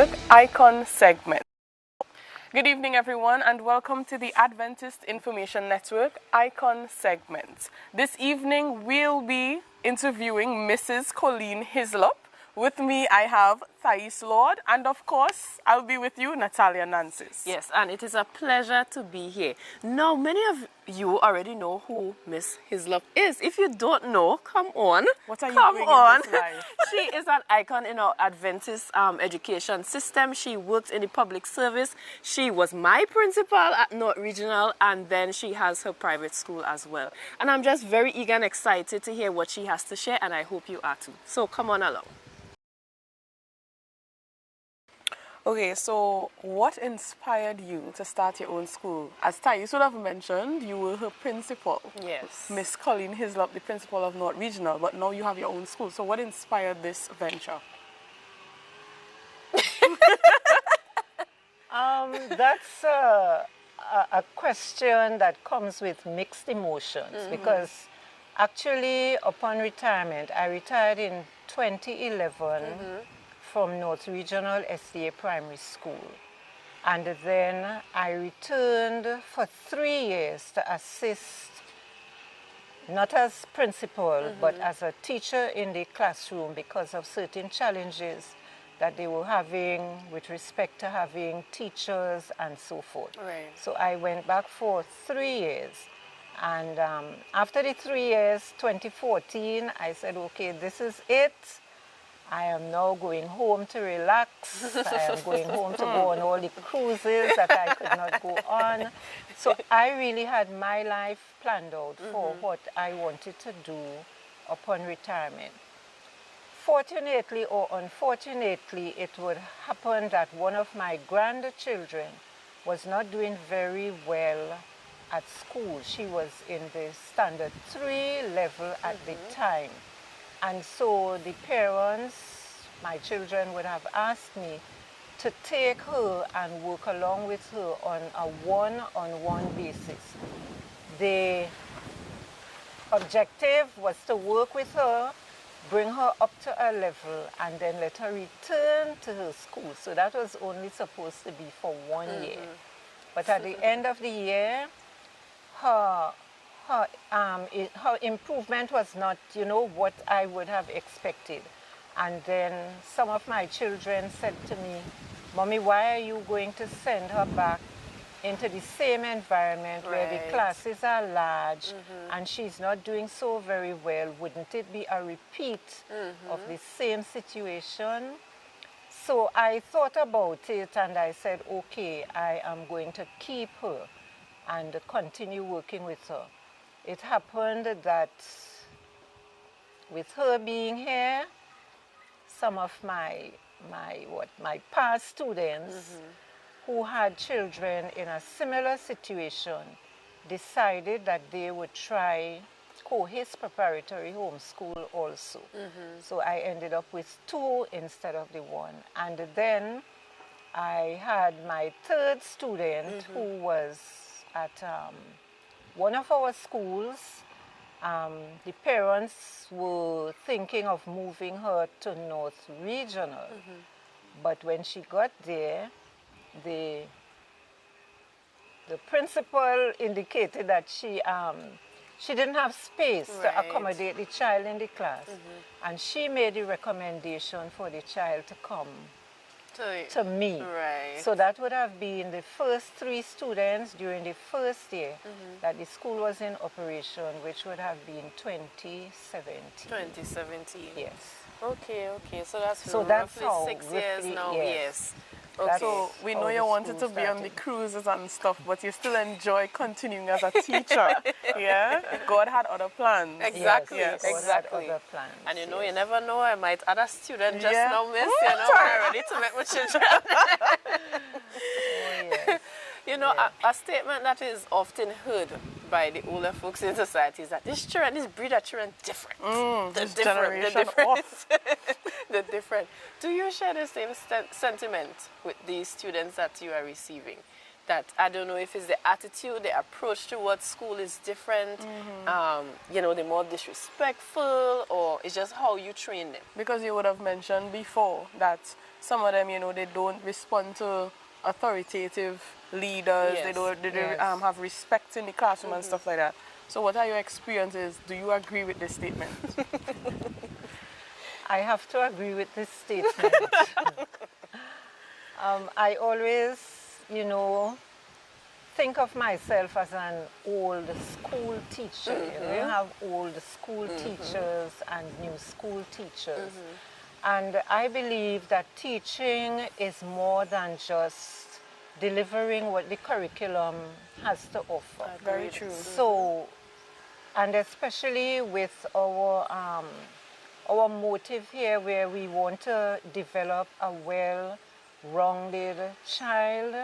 Network Icon segment. Good evening, everyone, and welcome to the Adventist Information Network Icon segment. This evening, we'll be interviewing Mrs. Coleen Hislop. With me, I have Hislop, and of course, I'll be with you, Natalia Nancis. Yes, and it is a pleasure to be here. Now, many of you already know who Miss Hislop is. If you don't know, come on. What are you come doing on. in this life? She is an icon in our Adventist education system. She works in the public service. She was my principal at North Regional, and then she has her private school as well. And I'm just very eager and excited to hear what she has to share, and I hope you are too. So come on along. Okay, so what inspired you to start your own school? As Thais would have mentioned, you were her principal. Yes. Miss Coleen Hislop, the principal of North Regional, but now you have your own school. So what inspired this venture? That's a question that comes with mixed emotions because actually upon retirement, I retired in 2011 from North Regional SDA Primary School. And then I returned for 3 years to assist, not as principal, but as a teacher in the classroom because of certain challenges that they were having with respect to having teachers and so forth. Right. So I went back for 3 years. And after the 3 years, 2014, I said, okay, this is it. I am now going home to relax. I am going home to go on all the cruises that I could not go on. So I really had my life planned out for what I wanted to do upon retirement. Fortunately or unfortunately, it would happen that one of my grandchildren was not doing very well at school. She was in the standard 3 level at the time. And so the parents, my children, would have asked me to take her and work along with her on a one-on-one basis. The objective was to work with her, bring her up to a level, and then let her return to her school. So that was only supposed to be for 1 year. But at the end of the year, her improvement was not, what I would have expected. And then some of my children said to me, Mommy, why are you going to send her back into the same environment where the classes are large and she's not doing so very well? Wouldn't it be a repeat of the same situation? So I thought about it and I said, okay, I am going to keep her and continue working with her. It happened that with her being here, some of my past students who had children in a similar situation decided that they would try Cohis preparatory homeschool also. So I ended up with 2 instead of the 1. And then I had my 3rd student who was at one of our schools. The parents were thinking of moving her to North Regional. But when she got there, the principal indicated that she didn't have space to accommodate the child in the class. And she made the recommendation for the child to come to me. So that would have been the first 3 students during the first year that the school was in operation, which would have been 2017. 2017. Yes. Okay. So that's roughly how, 6 years now. Yes. Okay. So we know you wanted to be on the cruises and stuff, but you still enjoy continuing as a teacher. Yeah? God had other plans. Exactly. Yes. Exactly. Other plans, And you know, you never know, I might add a student just now, miss, I'm ready to make my children. You know, a statement that is often heard by the older folks in society is that this breed of children different. They're different. Do you share the same sentiment with the students that you are receiving? That, I don't know if it's the attitude, the approach towards school is different, they're more disrespectful, or it's just how you train them? Because you would have mentioned before that some of them, you know, they don't respond to authoritative leaders. Yes. They don't Yes. have respect in the classroom and stuff like that. So what are your experiences? Do you agree with this statement? I have to agree with this statement. I always, you know, think of myself as an old school teacher. You know, you have old school teachers and new school teachers. And I believe that teaching is more than just delivering what the curriculum has to offer. Very true. So, and especially with our motive here, where we want to develop a well-rounded child,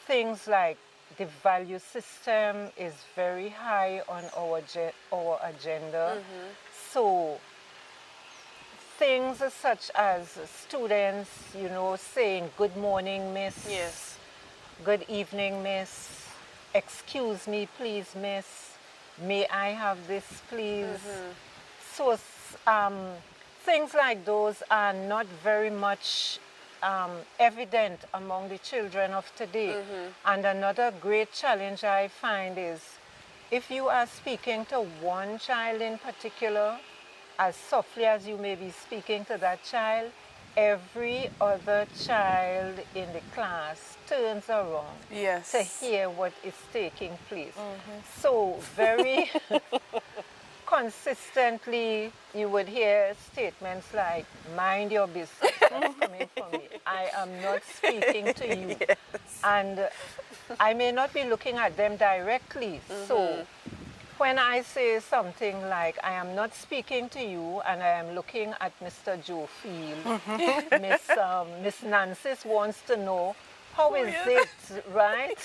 things like the value system is very high on our agenda. So things such as students, you know, saying good morning, miss. Yes. Good evening, miss. Excuse me, please, miss. May I have this, please? So things like those are not very much evident among the children of today. And another great challenge I find is if you are speaking to one child in particular, as softly as you may be speaking to that child, every other child in the class turns around Yes. to hear what is taking place. So very consistently you would hear statements like, mind your business. That's coming from me. I am not speaking to you. And I may not be looking at them directly. So when I say something like, I am not speaking to you and I am looking at Mr. Joe Field, Miss Nancy wants to know, how is it, right?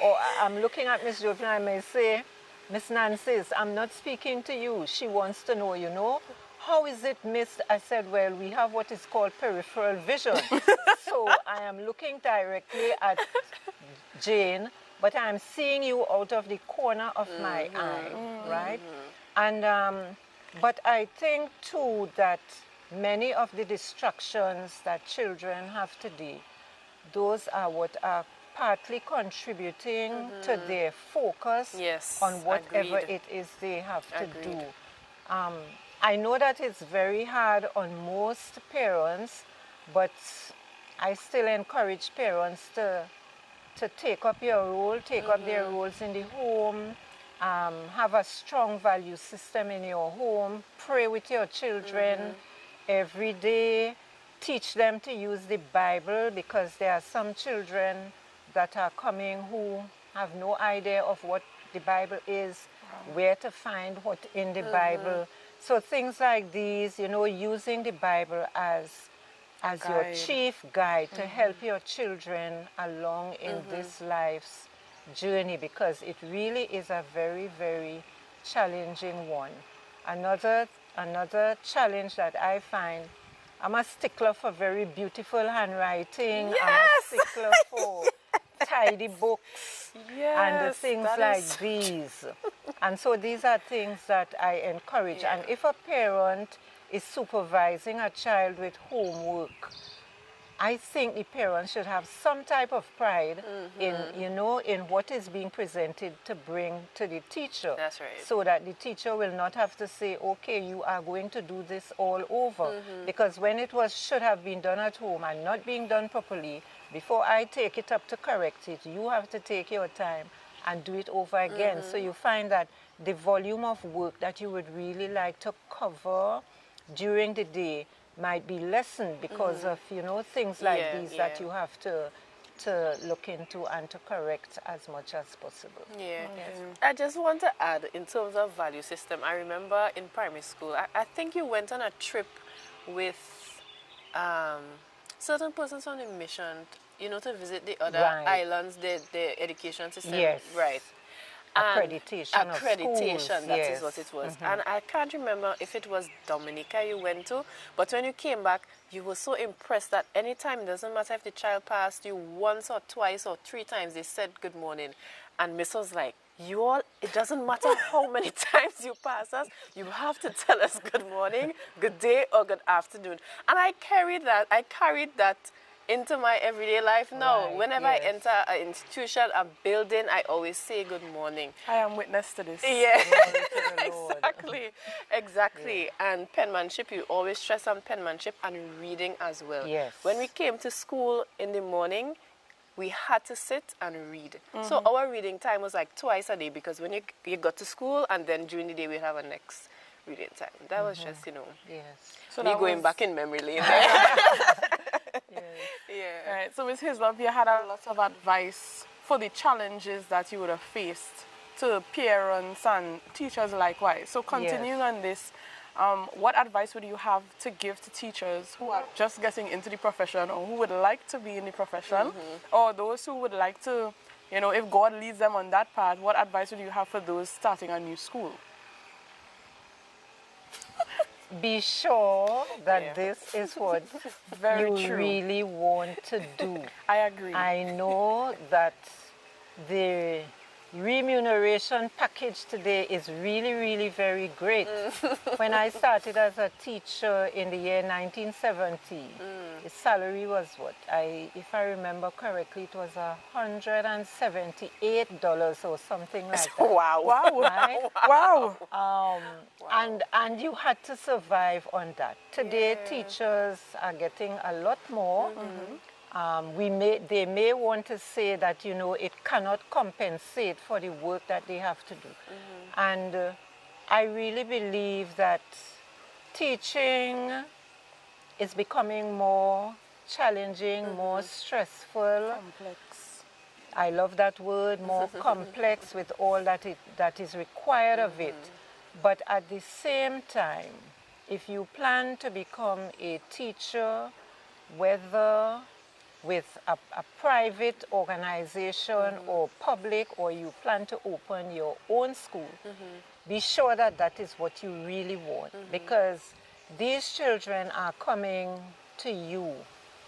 Or I'm looking at Miss Joe Field and I may say, Miss Nancy, I'm not speaking to you. She wants to know, you know, how is it, miss? I said, well, we have what is called peripheral vision. So I am looking directly at Jane, but I'm seeing you out of the corner of my eye, right? And, but I think too that many of the distractions that children have today, those are what are partly contributing to their focus on whatever it is they have to do. I know that it's very hard on most parents, but I still encourage parents to take up your role, take up their roles in the home, have a strong value system in your home, pray with your children every day, teach them to use the Bible, because there are some children that are coming who have no idea of what the Bible is, where to find what in the Bible. So things like these, you know, using the Bible as your chief guide to help your children along in this life's journey, because it really is a very, very challenging one. Another challenge that I find, I'm a stickler for very beautiful handwriting. Yes! I'm a stickler for tidy books and things like these. And so these are things that I encourage. And if a parent is supervising a child with homework, I think the parents should have some type of pride in, you know, in what is being presented to bring to the teacher. That's right. So that the teacher will not have to say, okay, you are going to do this all over. Because when it should have been done at home and not being done properly, before I take it up to correct it, you have to take your time and do it over again. So you find that the volume of work that you would really like to cover during the day might be lessened because of, you know, things like these that you have to look into and to correct as much as possible. I just want to add, in terms of value system, I remember in primary school, I think you went on a trip with certain persons on a mission, you know, to visit the other islands, the education system. Right. Accreditation of schools. That is what it was. And I can't remember if it was Dominica you went to, but when you came back, you were so impressed that anytime, it doesn't matter if the child passed you once or twice or 3 times, they said good morning. And Miss was like, you all It doesn't matter how many times you pass us, you have to tell us good morning, good day, or good afternoon. And I carried that into my everyday life now. Right, Whenever I yes. enter an institution, a building, I always say good morning. I am witness to this. Yeah, Glory to the Lord. exactly. And penmanship, you always stress on penmanship and reading as well. Yes. When we came to school in the morning, we had to sit and read. So our reading time was like twice a day, because when you got to school and then during the day we'd have a next reading time. That was just, Yes. So me that going was- back in memory lane there. Yeah. All right, so Ms. Hislop, you had a lot of advice for the challenges that you would have faced to parents and teachers likewise. So continuing on this, what advice would you have to give to teachers who are just getting into the profession, or who would like to be in the profession, or those who would like to, if God leads them on that path, what advice would you have for those starting a new school? Be sure that Yeah. this is what Very you true. really want to do. I agree. I know that the remuneration package today is really, really very great. When I started as a teacher in the year 1970, the salary was what? If I remember correctly, it was $178 or something like that. Wow. Wow. Right? Wow. And you had to survive on that. Today, teachers are getting a lot more. They may want to say that, it cannot compensate for the work that they have to do. And I really believe that teaching is becoming more challenging, more stressful. Complex. I love that word, more complex with all that is required of it. But at the same time, if you plan to become a teacher, whether with a private organization or public, or you plan to open your own school, be sure that that is what you really want, because these children are coming to you,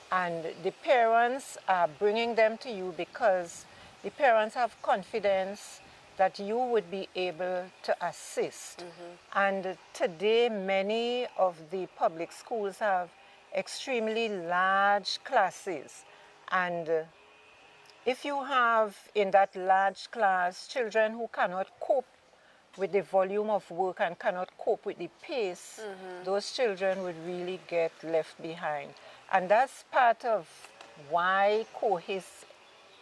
and the parents are bringing them to you because the parents have confidence that you would be able to assist. And today, many of the public schools have extremely large classes, and if you have in that large class children who cannot cope with the volume of work and cannot cope with the pace, those children would really get left behind. And that's part of why COHIS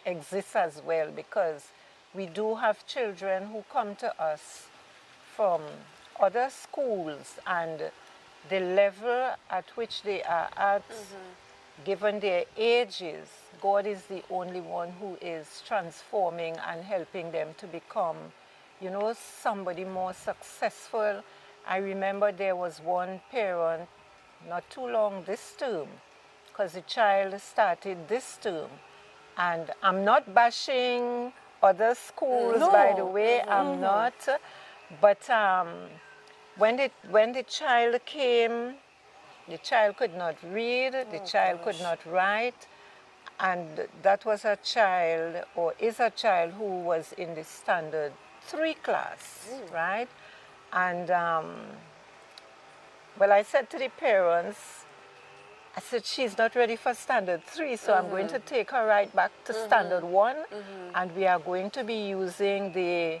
exists as well, because we do have children who come to us from other schools, and the level at which they are at, given their ages, God is the only one who is transforming and helping them to become, somebody more successful. I remember there was one parent not too long this term, because the child started this term. And I'm not bashing other schools, by the way, I'm not. But when the child came, the child could not read, the child could not write, and that was a child, or is a child, who was in the standard 3 class, right? And well, I said to the parents, I said, she's not ready for standard 3, so I'm going to take her right back to standard 1, and we are going to be using the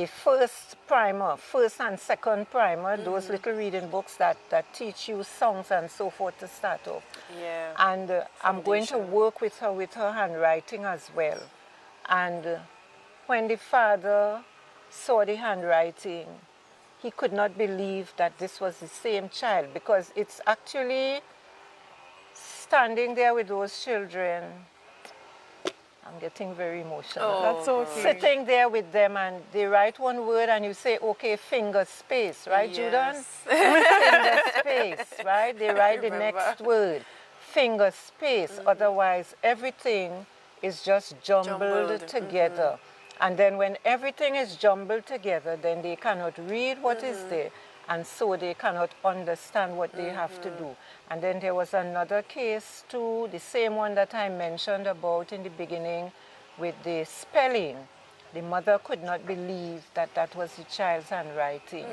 first primer, first and second primer, those little reading books that teach you songs and so forth to start off. Yeah. And I'm going to work with her handwriting as well. And when the father saw the handwriting, he could not believe that this was the same child, because it's actually standing there with those children. I'm getting very emotional. That's okay. Sitting there with them, and they write one word and you say, okay, finger space, right, Judan? Finger space, right? They write the next word, finger space. Otherwise, everything is just jumbled together. And then when everything is jumbled together, then they cannot read what is there, and so they cannot understand what they have to do. And then there was another case too, the same one that I mentioned about in the beginning, with the spelling. The mother could not believe that that was the child's handwriting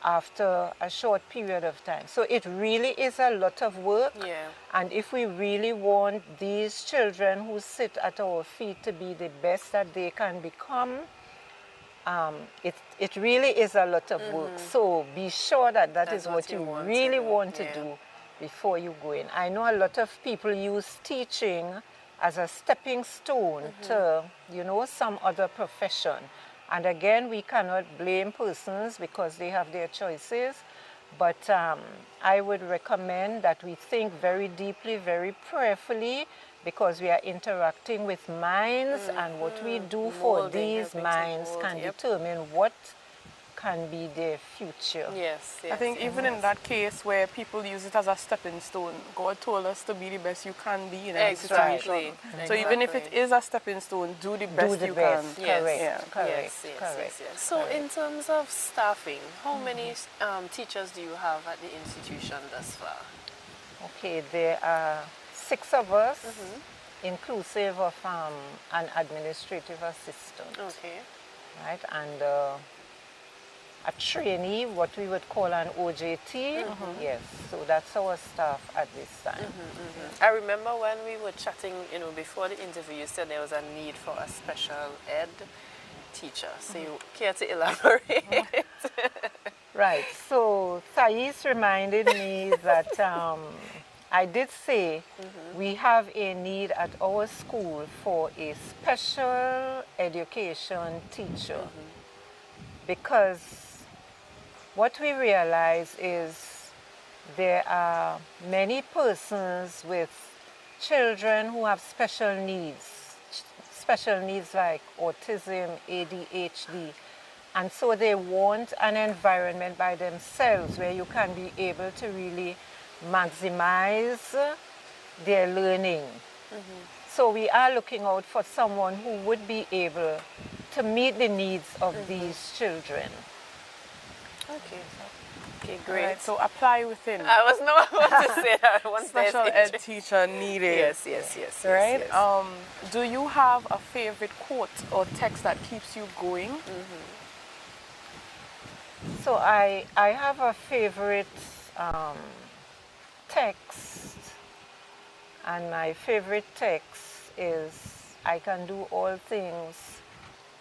after a short period of time. So it really is a lot of work. Yeah. And if we really want these children who sit at our feet to be the best that they can become, it really is a lot of work. So be sure that that That's is what you want really to do. want to Yeah. do before you go in. I know a lot of people use teaching as a stepping stone to, you know, some other profession. And again, we cannot blame persons because they have their choices. But I would recommend that we think very deeply, very prayerfully, because we are interacting with minds, and what we do for Molding, these helping to minds mold, can yep. determine what can be their future. Yes, yes. I think yes, even yes. in that case where people use it as a stepping stone, God told us to be the best you can be in any Exactly. situation. So even if it is a stepping stone, do the best Do the you best. can. Yes. Correct. Yeah. Correct. Yes, yes, correct. yes, yes. So in terms of staffing, how many teachers do you have at the institution thus far? Okay, there are 6 of us, inclusive of an administrative assistant. Okay. Right, and a trainee, what we would call an OJT. Yes, so that's our staff at this time. I remember when we were chatting, you know, before the interview, you said there was a need for a special ed teacher. So you care to elaborate? Right, so Thais reminded me that I did say we have a need at our school for a special education teacher, because what we realize is there are many persons with children who have special needs like autism, ADHD, and so they want an environment by themselves where you can be able to really maximize their learning. So we are looking out for someone who would be able to meet the needs of these children. Okay. Okay, All great. right, so apply within. I was not about to say that. Once Special there's ed teacher needed. Yes, Right? yes. Do you have a favorite quote or text that keeps you going? So I have a favorite text, and my favorite text is, I can do all things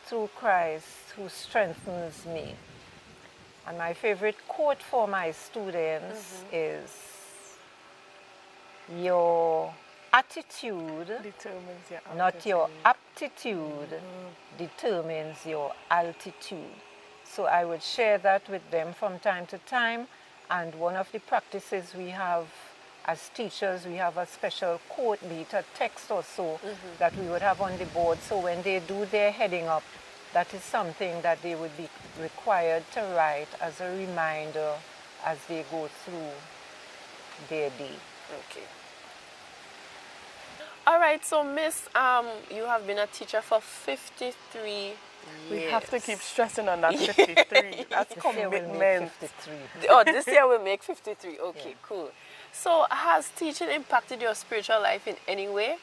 through Christ who strengthens me. And my favorite quote for my students is, your attitude, Determines your not your aptitude, determines your altitude. So I would share that with them from time to time. And one of the practices we have as teachers, we have a special quote, be it a text or so, that we would have on the board. So when they do their heading up, that is something that they would be required to write as a reminder as they go through their day. Okay. All right, so Miss, you have been a teacher for 53 years. We have to keep stressing on that 53. That's This year we'll commitment. make 53. Oh, this year we'll make 53. Okay, cool. So has teaching impacted your spiritual life in any way?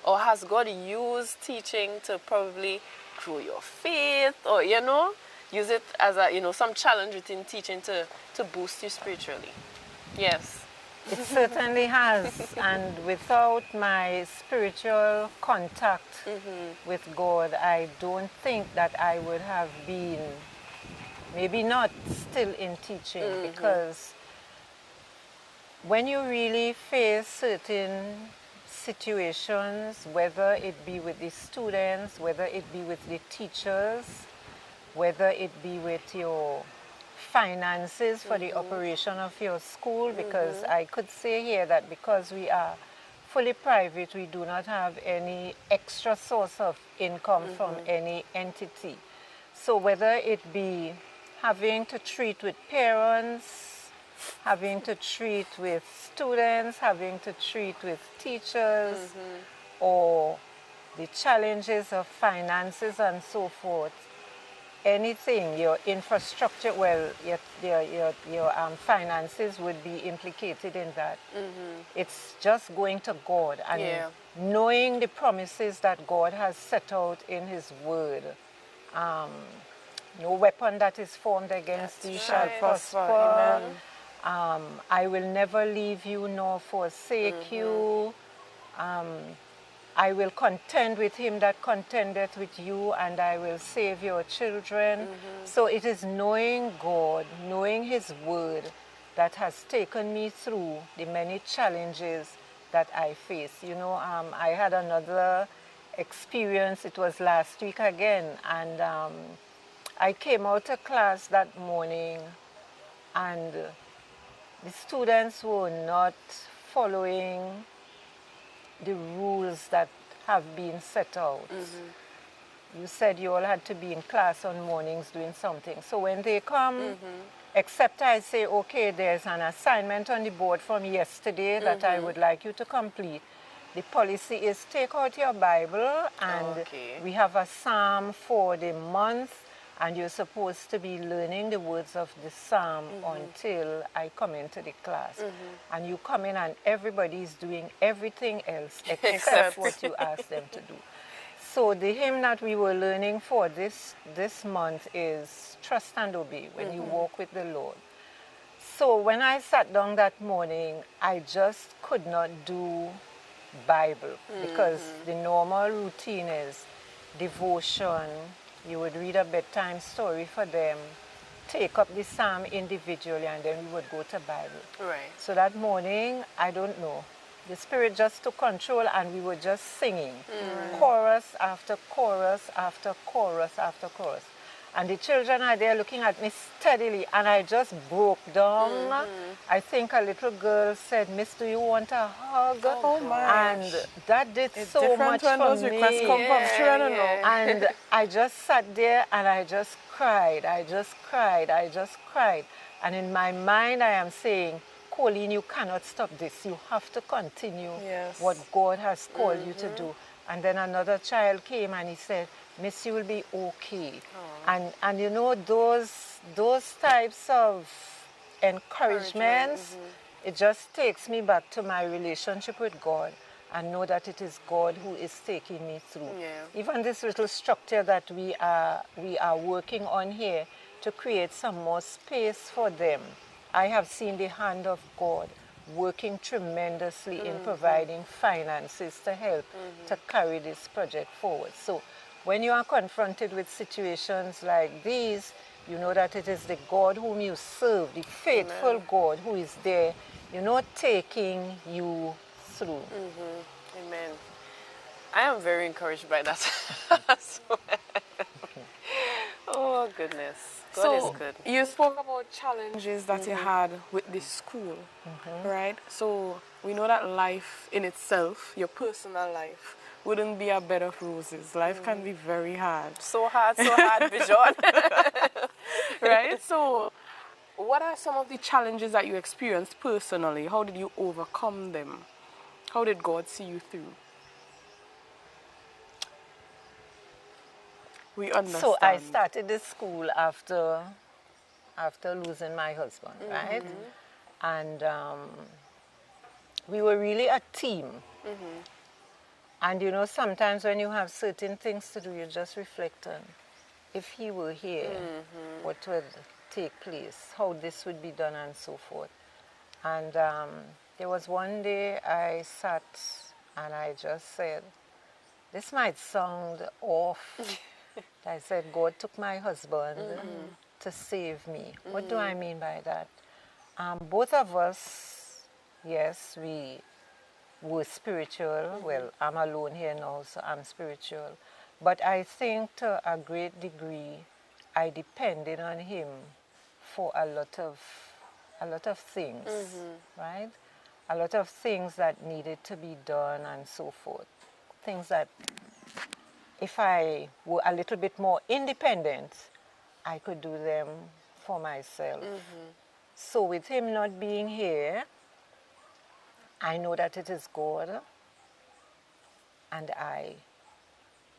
Or has God used teaching to probably grow your faith, or, you know, use it as a, you know, some challenge within teaching to boost you spiritually? Yes. It certainly has, and without my spiritual contact with God, I don't think that I would have been, maybe not still in teaching, because when you really face certain situations, whether it be with the students, whether it be with the teachers, whether it be with your finances for the operation of your school, because I could say here that because we are fully private, we do not have any extra source of income from any entity. So whether it be having to treat with parents, having to treat with students, having to treat with teachers, or the challenges of finances and so forth, anything, your infrastructure, well, your finances would be implicated in that. It's just going to God and Yeah. knowing the promises that God has set out in His Word. No weapon that is formed against thee shall right. Prosper. prosper. Amen. I will never leave you nor forsake you. I will contend with him that contendeth with you, and I will save your children. So it is knowing God, knowing His Word, that has taken me through the many challenges that I face. You know, I had another experience, it was last week again, and I came out of class that morning, and the students were not following the rules that have been set out. You said you all had to be in class on mornings doing something. So when they come, except I say, okay, there's an assignment on the board from yesterday that I would like you to complete. The policy is take out your Bible and Okay. we have a psalm for the month, and you're supposed to be learning the words of the psalm until I come into the class. And you come in and everybody's doing everything else except what you ask them to do. So the hymn that we were learning for this month is Trust and Obey, when you walk with the Lord. So when I sat down that morning, I just could not do Bible because the normal routine is devotion. You would read a bedtime story for them, take up the psalm individually, and then we would go to Bible. Right. So that morning, I don't know, the Spirit just took control and we were just singing, chorus after chorus after chorus after chorus. And the children are there looking at me steadily, and I just broke down. I think a little girl said, "Miss, do you want a hug?" Oh my. And that did It's so different much when for those me. requests come from children, you know. And I just sat there and I just cried. I just cried. I just cried. And in my mind, I am saying, Coleen, you cannot stop this. You have to continue Yes. what God has called you to do. And then another child came and he said, Miss, you will be okay. And you know, those types of encouragements, it just takes me back to my relationship with God and know that it is God who is taking me through. Yeah. Even this little structure that we are working on here to create some more space for them, I have seen the hand of God working tremendously in providing finances to help to carry this project forward. So when you are confronted with situations like these, you know that it is the God whom you serve, the faithful God who is there, you know, taking you through. Amen. I am very encouraged by that. Oh, goodness. God is good. You spoke about challenges that you had with this school, right? So we know that life in itself, your personal life, wouldn't be a bed of roses. Life can be very hard, So hard, Vision. right? So what are some of the challenges that you experienced personally? How did you overcome them? How did God see you through? We understand. So I started this school after losing my husband, right? And we were really a team. And you know, sometimes when you have certain things to do, you just reflect on if he were here, what would take place, how this would be done, and so forth. And there was one day I sat and I just said, this might sound off. I said, God took my husband to save me. What do I mean by that? Both of us, yes, we were spiritual. Well, I'm alone here now, so I'm spiritual. But I think to a great degree, I depended on him for a lot of things, right? A lot of things that needed to be done and so forth. Things that if I were a little bit more independent, I could do them for myself. So with him not being here, I know that it is God and I.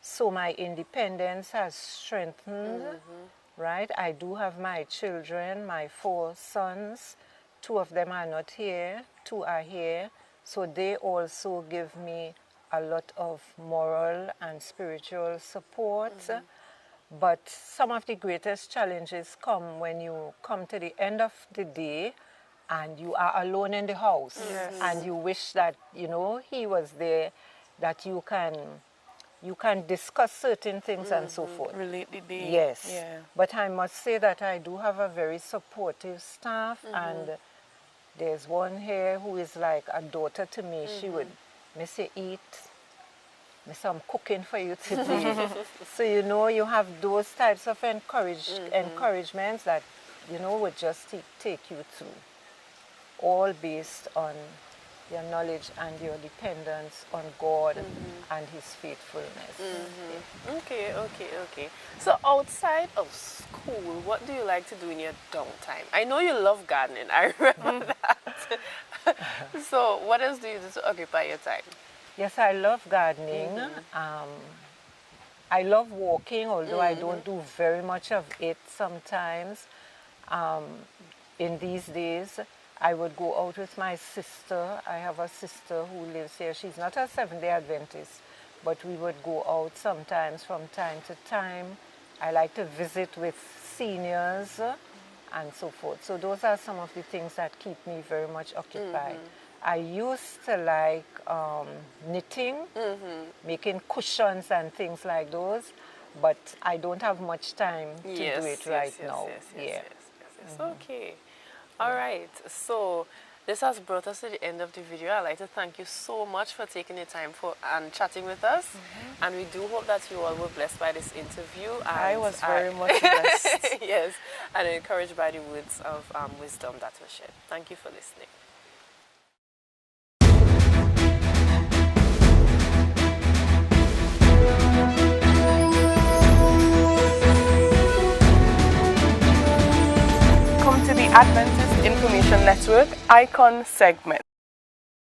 So my independence has strengthened, right? I do have my children, my 4 sons. 2 of them are not here, 2 are here. So they also give me a lot of moral and spiritual support. But some of the greatest challenges come when you come to the end of the day and you are alone in the house. And you wish that, you know, he was there, that you can discuss certain things and so forth. Relate the day. Yes. Yeah. But I must say that I do have a very supportive staff, and there's one here who is like a daughter to me. She would, me say, eat, me say, I'm cooking for you today. So, you know, you have those types of encouragements that, you know, would just take you through, all based on your knowledge and your dependence on God and His faithfulness. Okay. So outside of school, what do you like to do in your downtime? I know you love gardening. I remember that. So what else do you do to occupy your time? Yes, I love gardening. I love walking, although I don't do very much of it sometimes. In these days, I would go out with my sister. I have a sister who lives here. She's not a Seventh-day Adventist, but we would go out sometimes from time to time. I like to visit with seniors and so forth. So those are some of the things that keep me very much occupied. I used to like knitting, making cushions and things like those, but I don't have much time to do it right now. Yes. Okay. All right. So this has brought us to the end of the video. I'd like to thank you so much for taking the time and chatting with us. And we do hope that you all were blessed by this interview. And I was very much blessed. Yes, and encouraged by the words of wisdom that were shared. Thank you for listening. Welcome to the Adventist Information Network Icon segment.